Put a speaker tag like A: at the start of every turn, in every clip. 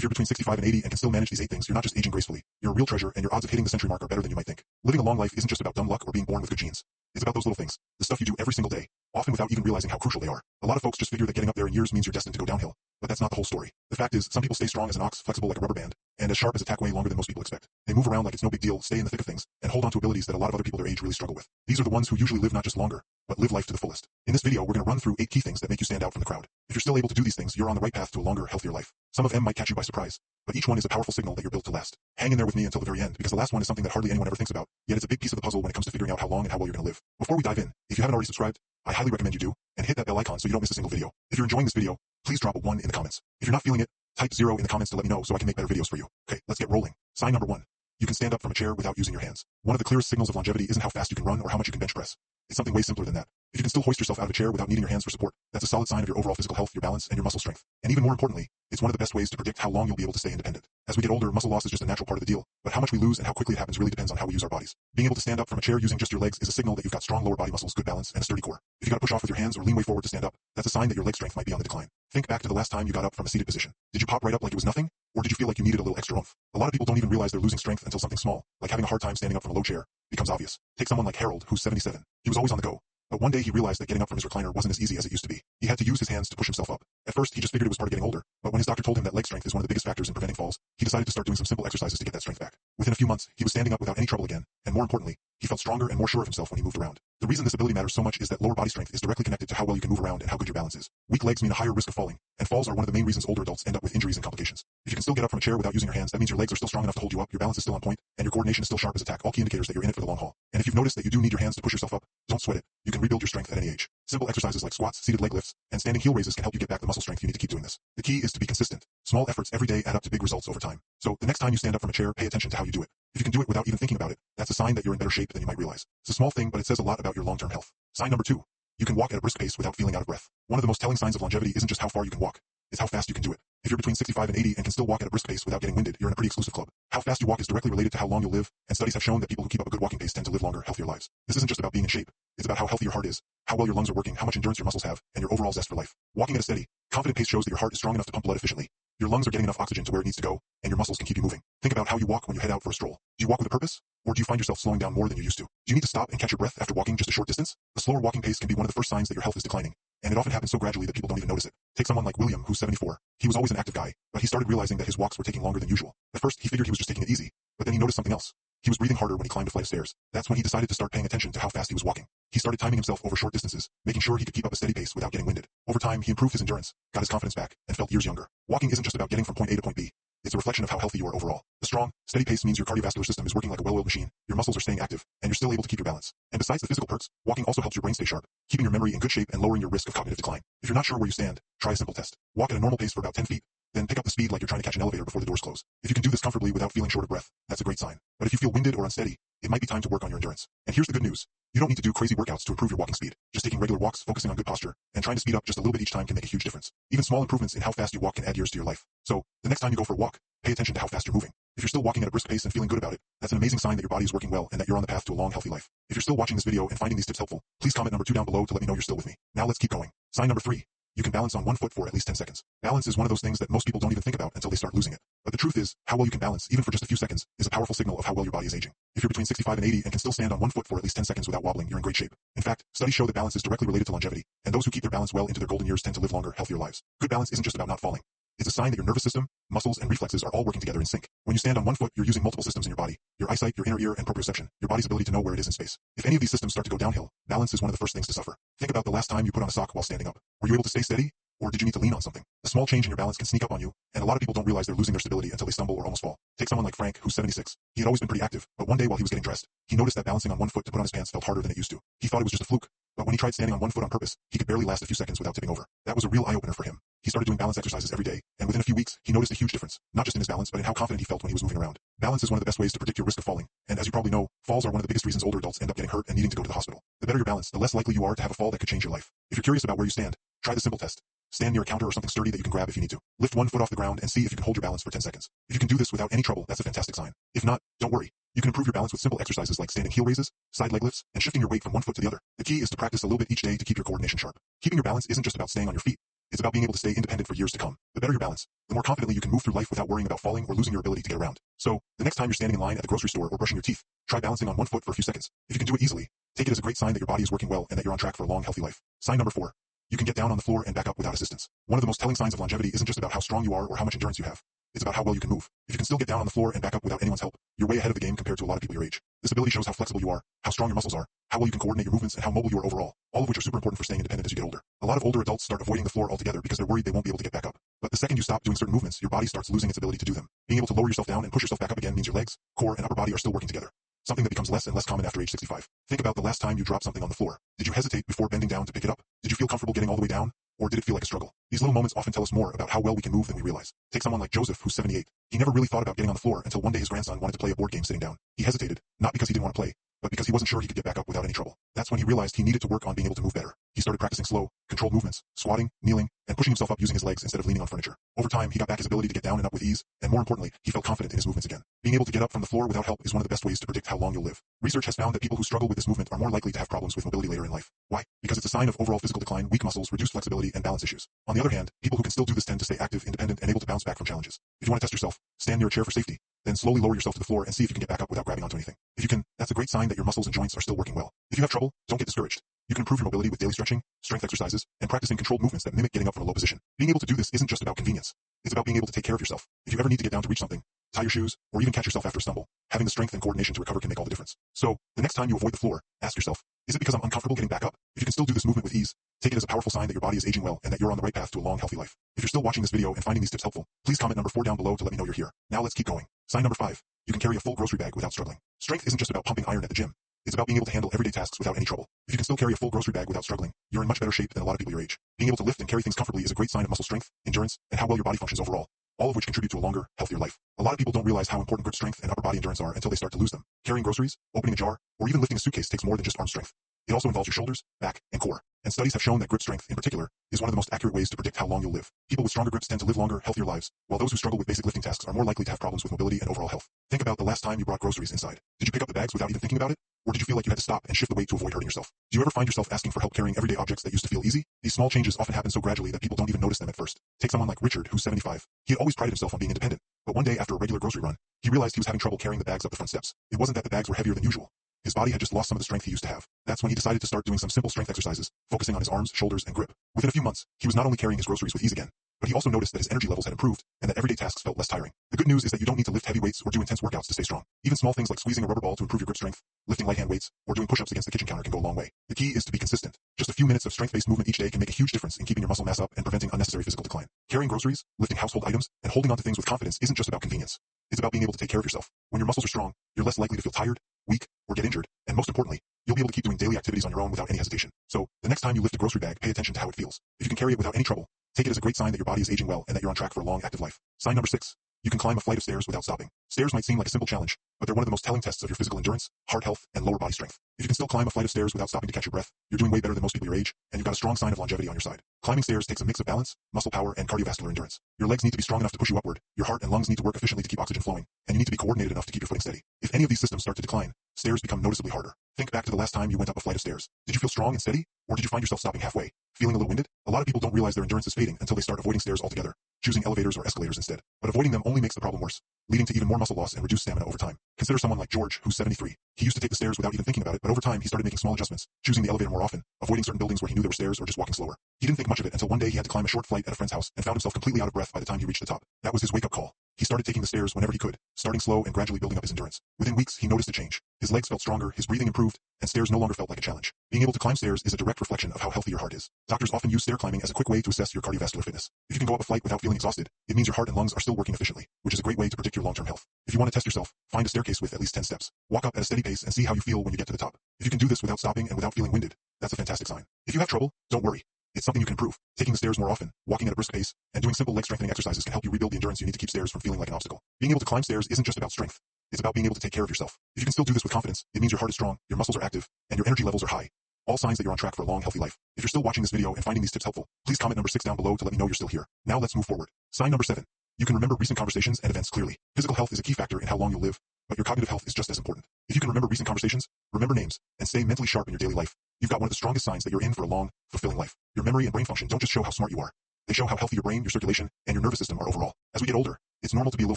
A: If you're between 65 and 80 and can still manage these 8 things, you're not just aging gracefully. You're a real treasure, and your odds of hitting the century mark are better than you might think. Living a long life isn't just about dumb luck or being born with good genes. It's about those little things, the stuff you do every single day, often without even realizing how crucial they are. A lot of folks just figure that getting up there in years means you're destined to go downhill. But that's not the whole story. The fact is, some people stay strong as an ox, flexible like a rubber band, and as sharp as a tack way longer than most people expect. They move around like it's no big deal, stay in the thick of things, and hold on to abilities that a lot of other people their age really struggle with. These are the ones who usually live not just longer, but live life to the fullest. In this video, we're going to run through 8 key things that make you stand out from the crowd. If you're still able to do these things, you're on the right path to a longer, healthier life. Some of them might catch you by surprise, but each one is a powerful signal that you're built to last. Hang in there with me until the very end, because the last one is something that hardly anyone ever thinks about, yet it's a big piece of the puzzle when it comes to figuring out how long and how well you're going to live. Before we dive in, if you haven't already subscribed, I highly recommend you do, and hit that bell icon so you don't miss a single video. If you're enjoying this video, please drop a 1 in the comments. If you're not feeling it, type 0 in the comments to let me know so I can make better videos for you. Okay, let's get rolling. Sign number 1. You can stand up from a chair without using your hands. One of the clearest signals of longevity isn't how fast you can run or how much you can bench press. It's something way simpler than that. If you can still hoist yourself out of a chair without needing your hands for support, that's a solid sign of your overall physical health, your balance, and your muscle strength. And even more importantly, it's one of the best ways to predict how long you'll be able to stay independent. As we get older, muscle loss is just a natural part of the deal, but how much we lose and how quickly it happens really depends on how we use our bodies. Being able to stand up from a chair using just your legs is a signal that you've got strong lower body muscles, good balance, and a sturdy core. If you gotta push off with your hands or lean way forward to stand up, that's a sign that your leg strength might be on the decline. Think back to the last time you got up from a seated position. Did you pop right up like it was nothing? Or did you feel like you needed a little extra oomph? A lot of people don't even realize they're losing strength until something small, like having a hard time standing up from a low chair, becomes obvious. Take someone like Harold, who's 77. He was always on the go. But one day he realized that getting up from his recliner wasn't as easy as it used to be. He had to use his hands to push himself up. At first, he just figured it was part of getting older, but when his doctor told him that leg strength is one of the biggest factors in preventing falls, he decided to start doing some simple exercises to get that strength back. Within a few months, he was standing up without any trouble again, and more importantly, he felt stronger and more sure of himself when he moved around. The reason this ability matters so much is that lower body strength is directly connected to how well you can move around and how good your balance is. Weak legs mean a higher risk of falling, and falls are one of the main reasons older adults end up with injuries and complications. If you can still get up from a chair without using your hands, that means your legs are still strong enough to hold you up, your balance is still on point, and your coordination is still sharp as a tack, all key indicators that you're in it for the long haul. And if you've noticed that you do need your hands to push yourself up, don't sweat it. You can rebuild your strength at any age. Simple exercises like squats, seated leg lifts, and standing heel raises can help you get back the muscle strength you need to keep doing this. The key is to be consistent. Small efforts every day add up to big results over time. So the next time you stand up from a chair, pay attention to how you do it. If you can do it without even thinking about it, that's a sign that you're in better shape than you might realize. It's a small thing, but it says a lot about your long-term health. Sign number 2. You can walk at a brisk pace without feeling out of breath. One of the most telling signs of longevity isn't just how far you can walk, it's how fast you can do it. If you're between 65 and 80 and can still walk at a brisk pace without getting winded, you're in a pretty exclusive club. How fast you walk is directly related to how long you'll live, and studies have shown that people who keep up a good walking pace tend to live longer, healthier lives. This isn't just about being in shape. It's about how healthy your heart is, how well your lungs are working, how much endurance your muscles have, and your overall zest for life. Walking at a steady, confident pace shows that your heart is strong enough to pump blood efficiently. Your lungs are getting enough oxygen to where it needs to go, and your muscles can keep you moving. Think about how you walk when you head out for a stroll. Do you walk with a purpose? Or do you find yourself slowing down more than you used to? Do you need to stop and catch your breath after walking just a short distance? A slower walking pace can be one of the first signs that your health is declining, and it often happens so gradually that people don't even notice it. Take someone like William, who's 74. He was always an active guy, but he started realizing that his walks were taking longer than usual. At first, he figured he was just taking it easy, but then he noticed something else. He was breathing harder when he climbed a flight of stairs. That's when he decided to start paying attention to how fast he was walking. He started timing himself over short distances, making sure he could keep up a steady pace without getting winded. Over time, he improved his endurance, got his confidence back, and felt years younger. Walking isn't just about getting from point A to point B. It's a reflection of how healthy you are overall. A strong, steady pace means your cardiovascular system is working like a well-oiled machine, your muscles are staying active, and you're still able to keep your balance. And besides the physical perks, walking also helps your brain stay sharp, keeping your memory in good shape and lowering your risk of cognitive decline. If you're not sure where you stand, try a simple test. Walk at a normal pace for about 10 feet, then pick up the speed like you're trying to catch an elevator before the doors close. If you can do this comfortably without feeling short of breath, that's a great sign. But if you feel winded or unsteady, it might be time to work on your endurance. And here's the good news. You don't need to do crazy workouts to improve your walking speed. Just taking regular walks, focusing on good posture, and trying to speed up just a little bit each time can make a huge difference. Even small improvements in how fast you walk can add years to your life. So, the next time you go for a walk, pay attention to how fast you're moving. If you're still walking at a brisk pace and feeling good about it, that's an amazing sign that your body is working well and that you're on the path to a long, healthy life. If you're still watching this video and finding these tips helpful, please comment number 2 down below to let me know you're still with me. Now let's keep going. Sign number 3. You can balance on one foot for at least 10 seconds. Balance is one of those things that most people don't even think about until they start losing it. But the truth is, how well you can balance, even for just a few seconds, is a powerful signal of how well your body is aging. If you're between 65 and 80 and can still stand on one foot for at least 10 seconds without wobbling, you're in great shape. In fact, studies show that balance is directly related to longevity, and those who keep their balance well into their golden years tend to live longer, healthier lives. Good balance isn't just about not falling. It's a sign that your nervous system, muscles, and reflexes are all working together in sync. When you stand on one foot, you're using multiple systems in your body: your eyesight, your inner ear, and proprioception, your body's ability to know where it is in space. If any of these systems start to go downhill, balance is one of the first things to suffer. Think about the last time you put on a sock while standing up. Were you able to stay steady? Or did you need to lean on something? A small change in your balance can sneak up on you, and a lot of people don't realize they're losing their stability until they stumble or almost fall. Take someone like Frank, who's 76. He had always been pretty active, but one day while he was getting dressed, he noticed that balancing on one foot to put on his pants felt harder than it used to. He thought it was just a fluke, but when he tried standing on one foot on purpose, he could barely last a few seconds without tipping over. That was a real eye-opener for him. He started doing balance exercises every day, and within a few weeks, he noticed a huge difference, not just in his balance, but in how confident he felt when he was moving around. Balance is one of the best ways to predict your risk of falling, and as you probably know, falls are one of the biggest reasons older adults end up getting hurt and needing to go to the hospital. The better your balance, the less likely you are to have a fall that could change your life. If you're curious about where you stand, try the simple test. Stand near a counter or something sturdy that you can grab if you need to. Lift one foot off the ground and see if you can hold your balance for 10 seconds. If you can do this without any trouble, that's a fantastic sign. If not, don't worry. You can improve your balance with simple exercises like standing heel raises, side leg lifts, and shifting your weight from one foot to the other. The key is to practice a little bit each day to keep your coordination sharp. Keeping your balance isn't just about staying on your feet. It's about being able to stay independent for years to come. The better your balance, the more confidently you can move through life without worrying about falling or losing your ability to get around. So, the next time you're standing in line at the grocery store or brushing your teeth, try balancing on one foot for a few seconds. If you can do it easily, take it as a great sign that your body is working well and that you're on track for a long, healthy life. Sign number 4. You can get down on the floor and back up without assistance. One of the most telling signs of longevity isn't just about how strong you are or how much endurance you have. It's about how well you can move. If you can still get down on the floor and back up without anyone's help, you're way ahead of the game compared to a lot of people your age. This ability shows how flexible you are, how strong your muscles are, how well you can coordinate your movements, and how mobile you are overall, all of which are super important for staying independent as you get older. A lot of older adults start avoiding the floor altogether because they're worried they won't be able to get back up. But the second you stop doing certain movements, your body starts losing its ability to do them. Being able to lower yourself down and push yourself back up again means your legs, core, and upper body are still working together. Something that becomes less and less common after age 65. Think about the last time you dropped something on the floor. Did you hesitate before bending down to pick it up? Did you feel comfortable getting all the way down? Or did it feel like a struggle? These little moments often tell us more about how well we can move than we realize. Take someone like Joseph, who's 78. He never really thought about getting on the floor until one day his grandson wanted to play a board game sitting down. He hesitated, not because he didn't want to play, but because he wasn't sure he could get back up without any trouble. That's when he realized he needed to work on being able to move better. He started practicing slow, controlled movements, squatting, kneeling, and pushing himself up using his legs instead of leaning on furniture. Over time, he got back his ability to get down and up with ease, and more importantly, he felt confident in his movements again. Being able to get up from the floor without help is one of the best ways to predict how long you'll live. Research has found that people who struggle with this movement are more likely to have problems with mobility later in life. Why? Because it's a sign of overall physical decline, weak muscles, reduced flexibility, and balance issues. On the other hand, people who can still do this tend to stay active, independent, and able to bounce back from challenges. If you want to test yourself, stand near a chair for safety, then slowly lower yourself to the floor and see if you can get back up without grabbing onto anything. If you can, that's a great sign that your muscles and joints are still working well. If you have trouble, don't get discouraged. You can improve your mobility with daily stretching, strength exercises, and practicing controlled movements that mimic getting up from a low position. Being able to do this isn't just about convenience. It's about being able to take care of yourself. If you ever need to get down to reach something, tie your shoes, or even catch yourself after a stumble, having the strength and coordination to recover can make all the difference. So, the next time you avoid the floor, ask yourself, is it because I'm uncomfortable getting back up? If you can still do this movement with ease, take it as a powerful sign that your body is aging well and that you're on the right path to a long, healthy life. If you're still watching this video and finding these tips helpful, please comment number 4 down below to let me know you're here. Now let's keep going. Sign number 5. You can carry a full grocery bag without struggling. Strength isn't just about pumping iron at the gym. It's about being able to handle everyday tasks without any trouble. If you can still carry a full grocery bag without struggling, you're in much better shape than a lot of people your age. Being able to lift and carry things comfortably is a great sign of muscle strength, endurance, and how well your body functions overall, all of which contribute to a longer, healthier life. A lot of people don't realize how important grip strength and upper body endurance are until they start to lose them. Carrying groceries, opening a jar, or even lifting a suitcase takes more than just arm strength. It also involves your shoulders, back, and core. And studies have shown that grip strength, in particular, is one of the most accurate ways to predict how long you'll live. People with stronger grips tend to live longer, healthier lives, while those who struggle with basic lifting tasks are more likely to have problems with mobility and overall health. Think about the last time you brought groceries inside. Did you pick up the bags without even thinking about it? Or did you feel like you had to stop and shift the weight to avoid hurting yourself? Do you ever find yourself asking for help carrying everyday objects that used to feel easy? These small changes often happen so gradually that people don't even notice them at first. Take someone like Richard, who's 75. He had always prided himself on being independent, but one day after a regular grocery run, he realized he was having trouble carrying the bags up the front steps. It wasn't that the bags were heavier than usual. His body had just lost some of the strength he used to have. That's when he decided to start doing some simple strength exercises, focusing on his arms, shoulders, and grip. Within a few months, he was not only carrying his groceries with ease again, but he also noticed that his energy levels had improved and that everyday tasks felt less tiring. The good news is that you don't need to lift heavy weights or do intense workouts to stay strong. Even small things like squeezing a rubber ball to improve your grip strength, lifting light hand weights, or doing push-ups against the kitchen counter can go a long way. The key is to be consistent. Just a few minutes of strength-based movement each day can make a huge difference in keeping your muscle mass up and preventing unnecessary physical decline. Carrying groceries, lifting household items, and holding onto things with confidence isn't just about convenience. It's about being able to take care of yourself. When your muscles are strong, you're less likely to feel tired, weak, or get injured, and most importantly, you'll be able to keep doing daily activities on your own without any hesitation. So, the next time you lift a grocery bag, pay attention to how it feels. If you can carry it without any trouble, take it as a great sign that your body is aging well and that you're on track for a long, active life. Sign number 6. You can climb a flight of stairs without stopping. Stairs might seem like a simple challenge, but they're one of the most telling tests of your physical endurance, heart health, and lower body strength. If you can still climb a flight of stairs without stopping to catch your breath, you're doing way better than most people your age, and you've got a strong sign of longevity on your side. Climbing stairs takes a mix of balance, muscle power, and cardiovascular endurance. Your legs need to be strong enough to push you upward, your heart and lungs need to work efficiently to keep oxygen flowing, and you need to be coordinated enough to keep your footing steady. If any of these systems start to decline, stairs become noticeably harder. Think back to the last time you went up a flight of stairs. Did you feel strong and steady, or did you find yourself stopping halfway, feeling a little winded? A lot of people don't realize their endurance is fading until they start avoiding stairs altogether, choosing elevators or escalators instead. But avoiding them only makes the problem worse, leading to even more muscle loss and reduced stamina over time. Consider someone like George, who's 73. He used to take the stairs without even thinking about it, but over time he started making small adjustments, choosing the elevator more often, avoiding certain buildings where he knew there were stairs, or just walking slower. He didn't think much of it until one day he had to climb a short flight at a friend's house and found himself completely out of breath by the time he reached the top. That was his wake-up call. He started taking the stairs whenever he could, starting slow and gradually building up his endurance. Within weeks, he noticed a change. His legs felt stronger, his breathing improved, and stairs no longer felt like a challenge. Being able to climb stairs is a direct reflection of how healthy your heart is. Doctors often use stair climbing as a quick way to assess your cardiovascular fitness. If you can go up a flight without feeling exhausted, it means your heart and lungs are still working efficiently, which is a great way to predict your long-term health. If you want to test yourself, find a staircase with at least 10 steps. Walk up at a steady pace and see how you feel when you get to the top. If you can do this without stopping and without feeling winded, that's a fantastic sign. If you have trouble, don't worry. It's something you can improve. Taking the stairs more often, walking at a brisk pace, and doing simple leg strengthening exercises can help you rebuild the endurance you need to keep stairs from feeling like an obstacle. Being able to climb stairs isn't just about strength. It's about being able to take care of yourself. If you can still do this with confidence, it means your heart is strong, your muscles are active, and your energy levels are high. All signs that you're on track for a long, healthy life. If you're still watching this video and finding these tips helpful, please comment number 6 down below to let me know you're still here. Now let's move forward. Sign number 7. You can remember recent conversations and events clearly. Physical health is a key factor in how long you'll live, but your cognitive health is just as important. If you can remember recent conversations, remember names, and stay mentally sharp in your daily life, you've got one of the strongest signs that you're in for a long, fulfilling life. Your memory and brain function don't just show how smart you are. They show how healthy your brain, your circulation, and your nervous system are overall. As we get older, it's normal to be a little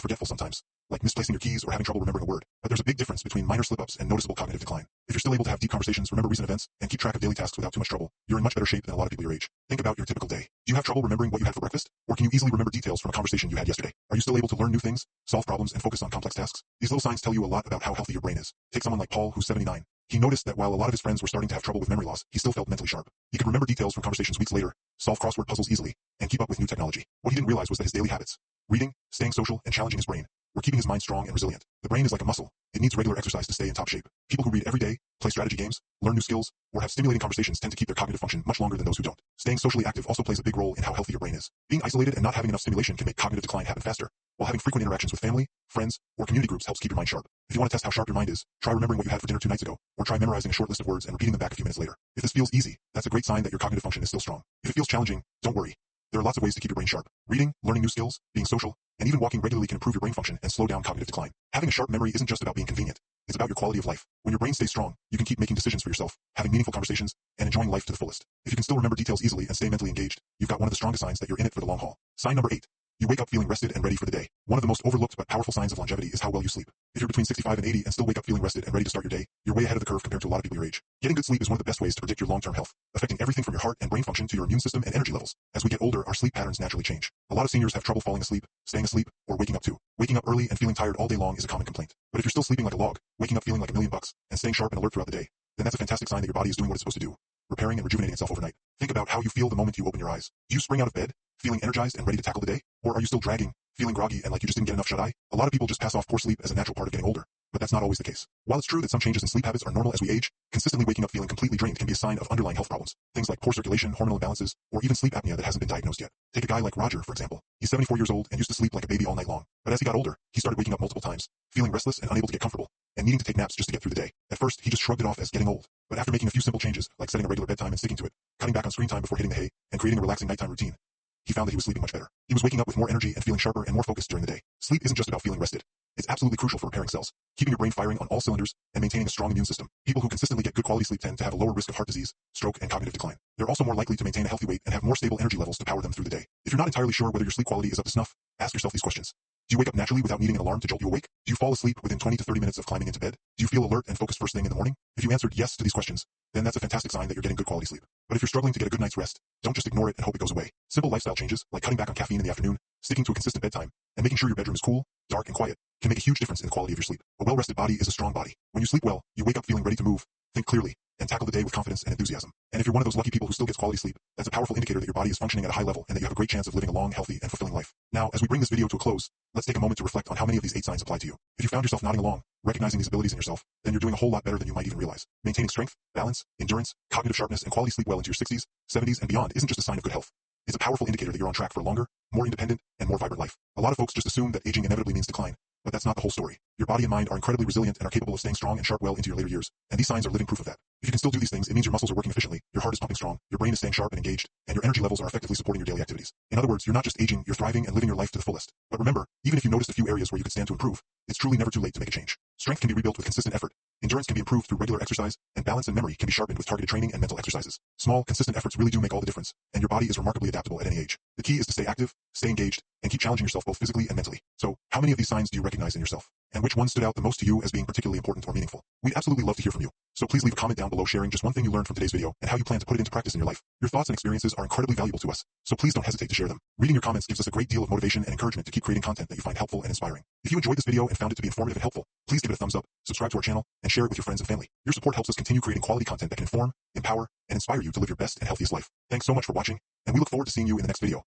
A: forgetful sometimes, like misplacing your keys or having trouble remembering a word. But there's a big difference between minor slip-ups and noticeable cognitive decline. If you're still able to have deep conversations, remember recent events, and keep track of daily tasks without too much trouble, you're in much better shape than a lot of people your age. Think about your typical day. Do you have trouble remembering what you had for breakfast? Or can you easily remember details from a conversation you had yesterday? Are you still able to learn new things, solve problems, and focus on complex tasks? These little signs tell you a lot about how healthy your brain is. Take someone like Paul, who's 79. He noticed that while a lot of his friends were starting to have trouble with memory loss, he still felt mentally sharp. He could remember details from conversations weeks later, solve crossword puzzles easily, and keep up with new technology. What he didn't realize was that his daily habits, reading, staying social, and challenging his brain, were keeping his mind strong and resilient. The brain is like a muscle. It needs regular exercise to stay in top shape. People who read every day, play strategy games, learn new skills, or have stimulating conversations tend to keep their cognitive function much longer than those who don't. Staying socially active also plays a big role in how healthy your brain is. Being isolated and not having enough stimulation can make cognitive decline happen faster, while having frequent interactions with family, friends, or community groups helps keep your mind sharp. If you want to test how sharp your mind is, try remembering what you had for dinner 2 nights ago, or try memorizing a short list of words and repeating them back a few minutes later. If this feels easy, that's a great sign that your cognitive function is still strong. If it feels challenging, don't worry. There are lots of ways to keep your brain sharp. Reading, learning new skills, being social, and even walking regularly can improve your brain function and slow down cognitive decline. Having a sharp memory isn't just about being convenient. It's about your quality of life. When your brain stays strong, you can keep making decisions for yourself, having meaningful conversations, and enjoying life to the fullest. If you can still remember details easily and stay mentally engaged, you've got one of the strongest signs that you're in it for the long haul. Sign number 8. You wake up feeling rested and ready for the day. One of the most overlooked but powerful signs of longevity is how well you sleep. If you're between 65 and 80 and still wake up feeling rested and ready to start your day, you're way ahead of the curve compared to a lot of people your age. Getting good sleep is one of the best ways to predict your long-term health, affecting everything from your heart and brain function to your immune system and energy levels. As we get older, our sleep patterns naturally change. A lot of seniors have trouble falling asleep, staying asleep, or waking up too. Waking up early and feeling tired all day long is a common complaint. But if you're still sleeping like a log, waking up feeling like $1,000,000, and staying sharp and alert throughout the day, then that's a fantastic sign that your body is doing what it's supposed to do, repairing and rejuvenating itself overnight. Think about how you feel the moment you open your eyes. Do you spring out of bed, feeling energized and ready to tackle the day? Or are you still dragging, feeling groggy and like you just didn't get enough shut-eye? A lot of people just pass off poor sleep as a natural part of getting older, but that's not always the case. While it's true that some changes in sleep habits are normal as we age, consistently waking up feeling completely drained can be a sign of underlying health problems. Things like poor circulation, hormonal imbalances, or even sleep apnea that hasn't been diagnosed yet. Take a guy like Roger, for example. He's 74 years old and used to sleep like a baby all night long. But as he got older, he started waking up multiple times, feeling restless and unable to get comfortable, and needing to take naps just to get through the day. At first, he just shrugged it off as getting old. But after making a few simple changes, like setting a regular bedtime and sticking to it, cutting back on screen time before hitting the hay, and creating a relaxing nighttime routine, he found that he was sleeping much better. He was waking up with more energy and feeling sharper and more focused during the day. Sleep isn't just about feeling rested. It's absolutely crucial for repairing cells, keeping your brain firing on all cylinders, and maintaining a strong immune system. People who consistently get good quality sleep tend to have a lower risk of heart disease, stroke, and cognitive decline. They're also more likely to maintain a healthy weight and have more stable energy levels to power them through the day. If you're not entirely sure whether your sleep quality is up to snuff, ask yourself these questions. Do you wake up naturally without needing an alarm to jolt you awake? Do you fall asleep within 20 to 30 minutes of climbing into bed? Do you feel alert and focused first thing in the morning? If you answered yes to these questions, then that's a fantastic sign that you're getting good quality sleep. But if you're struggling to get a good night's rest, don't just ignore it and hope it goes away. Simple lifestyle changes, like cutting back on caffeine in the afternoon, sticking to a consistent bedtime, and making sure your bedroom is cool, dark, and quiet, can make a huge difference in the quality of your sleep. A well-rested body is a strong body. When you sleep well, you wake up feeling ready to move, think clearly, and tackle the day with confidence and enthusiasm. And if you're one of those lucky people who still gets quality sleep, that's a powerful indicator that your body is functioning at a high level and that you have a great chance of living a long, healthy, and fulfilling life. Now, as we bring this video to a close, let's take a moment to reflect on how many of these 8 signs apply to you. If you found yourself nodding along, recognizing these abilities in yourself, then you're doing a whole lot better than you might even realize. Maintaining strength, balance, endurance, cognitive sharpness, and quality sleep well into your 60s, 70s, and beyond isn't just a sign of good health. It's a powerful indicator that you're on track for a longer, more independent, and more vibrant life. A lot of folks just assume that aging inevitably means decline, but that's not the whole story. Your body and mind are incredibly resilient and are capable of staying strong and sharp well into your later years, and these signs are living proof of that. If you can still do these things, it means your muscles are working efficiently, your heart is pumping strong, your brain is staying sharp and engaged, and your energy levels are effectively supporting your daily activities. In other words, you're not just aging, you're thriving and living your life to the fullest. But remember, even if you noticed a few areas where you could stand to improve, it's truly never too late to make a change. Strength can be rebuilt with consistent effort, endurance can be improved through regular exercise, and balance and memory can be sharpened with targeted training and mental exercises. Small, consistent efforts really do make all the difference, and your body is remarkably adaptable at any age. The key is to stay active, stay engaged, and keep challenging yourself both physically and mentally. So, how many of these signs do you recognize in yourself? And which one stood out the most to you as being particularly important or meaningful? We'd absolutely love to hear from you. So please leave a comment down below sharing just one thing you learned from today's video and how you plan to put it into practice in your life. Your thoughts and experiences are incredibly valuable to us, so please don't hesitate to share them. Reading your comments gives us a great deal of motivation and encouragement to keep creating content that you find helpful and inspiring. If you enjoyed this video and found it to be informative and helpful, please give it a thumbs up, subscribe to our channel, and share it with your friends and family. Your support helps us continue creating quality content that can inform, empower, and inspire you to live your best and healthiest life. Thanks so much for watching, and we look forward to seeing you in the next video.